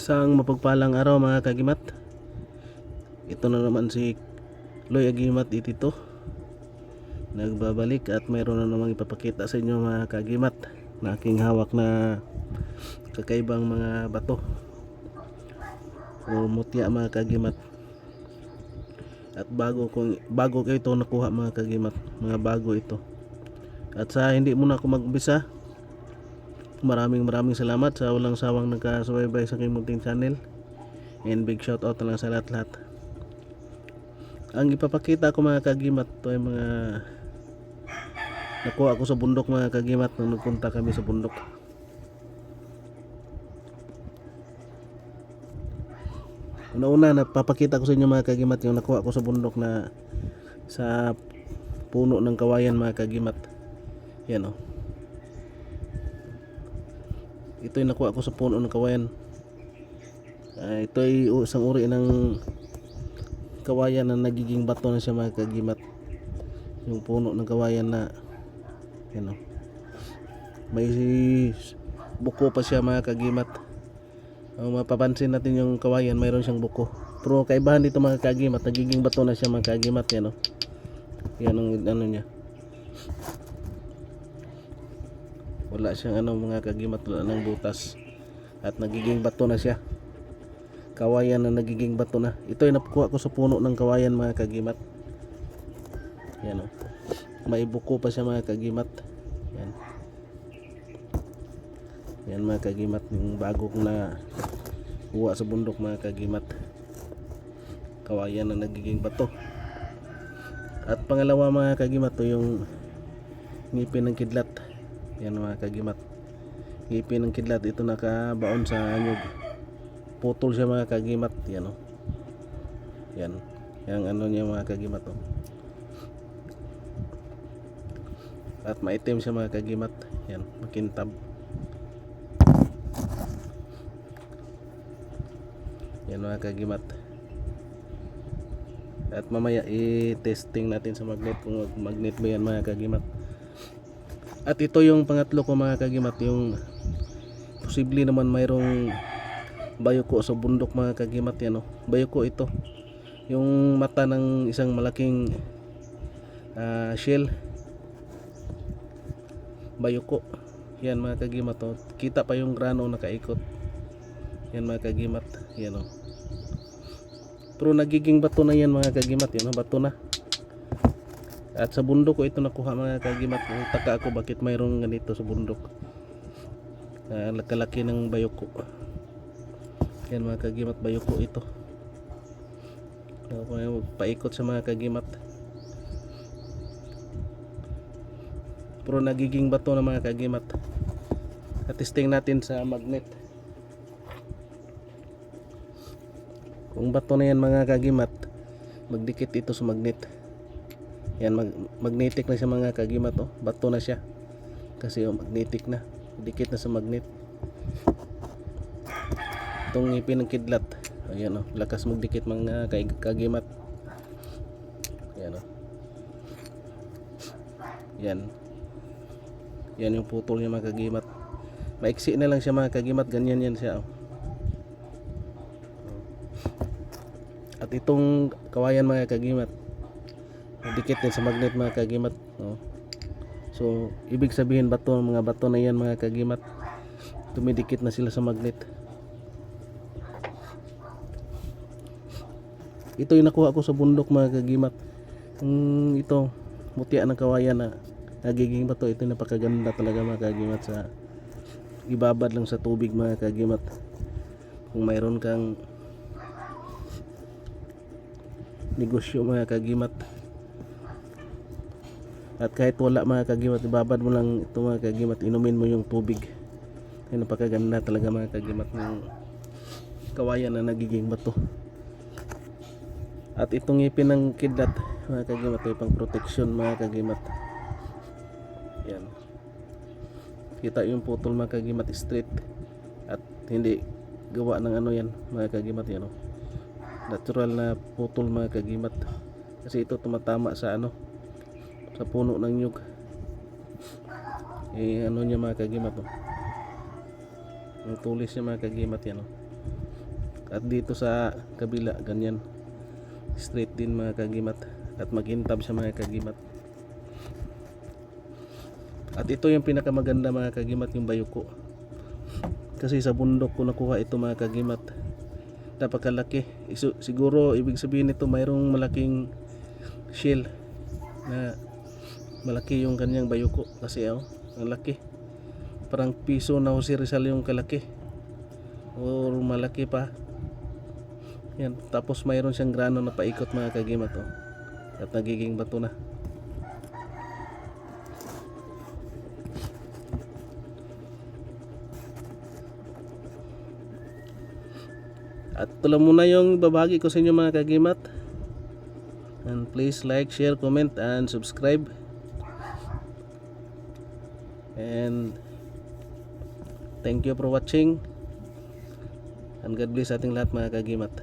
Isang mapagpalang araw mga kagimat. Ito na naman si Loy Agimat itito nagbabalik at mayroon na namang ipapakita sa inyo mga kagimat na aking hawak na kakaibang mga bato o mutya mga kagimat. At bago ko ito nakuha mga kagimat, mga bago ito. At sa hindi muna ako mag-umpisa, maraming salamat sa walang sawang nagkasubaybay sa aking munting channel, and big shout out na lang sa lahat-lahat. Ang ipapakita ko mga kagimat, ito ay mga nakuha ko sa bundok mga kagimat nung nagpunta kami sa bundok. Una napapakita ko sa inyo mga kagimat yung nakuha ko sa bundok na sa puno ng kawayan mga kagimat. Yan o. Ito yung nakuha ko sa puno ng kawayan. Ito ay isang uri ng kawayan na nagiging bato na siya mga kagimat. Yung puno ng kawayan na yan o. May buko pa siya mga kagimat. Mapapansin natin yung kawayan, mayroon siyang buko. Pero kaibahan dito mga kagimat, nagiging bato na siya mga kagimat. Yan o. Yan ang ano niya. Wala siyang mga kagimat, wala ng butas. At nagiging bato na siya. Kawayan na nagiging bato na. Ito ay nakuha ko sa puno ng kawayan mga kagimat. Yan o. May buko pa siya mga kagimat. Yan. Yan mga kagimat, yung bago kong na kuha sa bundok mga kagimat. Kawayan na nagiging bato. At pangalawa mga kagimat, to yung ngipin ng kidlat. Yan mga kagimat. Ngipin ng kidlat, ito nakabaon sa anyog. Putol siya mga kagimat. Yan o. Yan. Yang ano niya mga kagimat o. At maitim siya mga kagimat. Yan. Makintab. Yan mga kagimat. At mamaya i-testing natin sa magnet kung magnet ba yan mga kagimat. At ito yung pangatlo ko mga kagimat. Yung posible naman mayroong bayuko sa bundok mga kagimat. Yan o. Bayuko ito. Yung mata ng isang malaking shell. Bayuko. Yan mga kagimat o. Kita pa yung grano nakaikot. Yan mga kagimat. Yan o. Pero nagiging bato na yan mga kagimat. Yan o. Bato na. At sa bundok ko ito nakuha mga kagimat. Taka ako bakit mayroong ganito sa bundok. Kalaki ng bayuko. Yan mga kagimat, bayuko ito. Paikot sa mga kagimat. Pero nagiging bato na mga kagimat. Testing natin sa magnet. Kung bato na yan mga kagimat, magdikit ito sa magnet. Yan, magnetic na siya mga kagimat o. Bato na siya. Kasi magnetic na. Dikit na sa magnet. Itong ngipin ng kidlat. Ayan o. Lakas magdikit mga kagimat. Ayan o. Yan. Yan yung putol niya mga kagimat. Maiksi na lang siya mga kagimat. Ganyan yan siya o. At itong kawayan mga kagimat, dikit din sa magnet mga kagimat o. So ibig sabihin bato, mga bato na yan mga kagimat. Tumidikit na sila sa magnet. Ito yung nakuha ko sa bundok mga kagimat. Ito mutya ng kawayan na nagiging bato. Ito napakaganda talaga mga kagimat. Sa ibabad lang sa tubig mga kagimat. Kung mayroon kang negosyo mga kagimat. At kahit wala mga kagimat, ibabad mo lang ito mga kagimat. Inumin mo yung tubig. Ay napakaganda talaga mga kagimat ng kawayan na nagiging bato. At itong ngipin ng kidlat mga kagimat ay pang protection mga kagimat. Yan. Kita yung putol mga kagimat, straight. At hindi gawa ng ano yan mga kagimat. Yan o. Natural na putol mga kagimat. Kasi ito tumatama sa sa puno ng nyug. Ano niya mga kagimat o. Ang tulis niya mga kagimat yan o. At dito sa kabila ganyan, straight din mga kagimat, at makintab siya mga kagimat. At ito yung pinakamaganda mga kagimat, yung bayuko, kasi sa bundok ko nakuha ito mga kagimat. Napakalaki. Siguro ibig sabihin nito mayroong malaking shell na malaki yung kanyang bayuko, kasi ang laki, parang piso na Jose Rizal yung kalaki or malaki pa yan. Tapos mayroon siyang grano na paikot mga kagimat, at nagiging bato na. At ito lang muna yung babagi ko sa inyo mga kagimat, and please like, share, comment, and subscribe. And thank you for watching, and God bless ating lahat mga kagimat.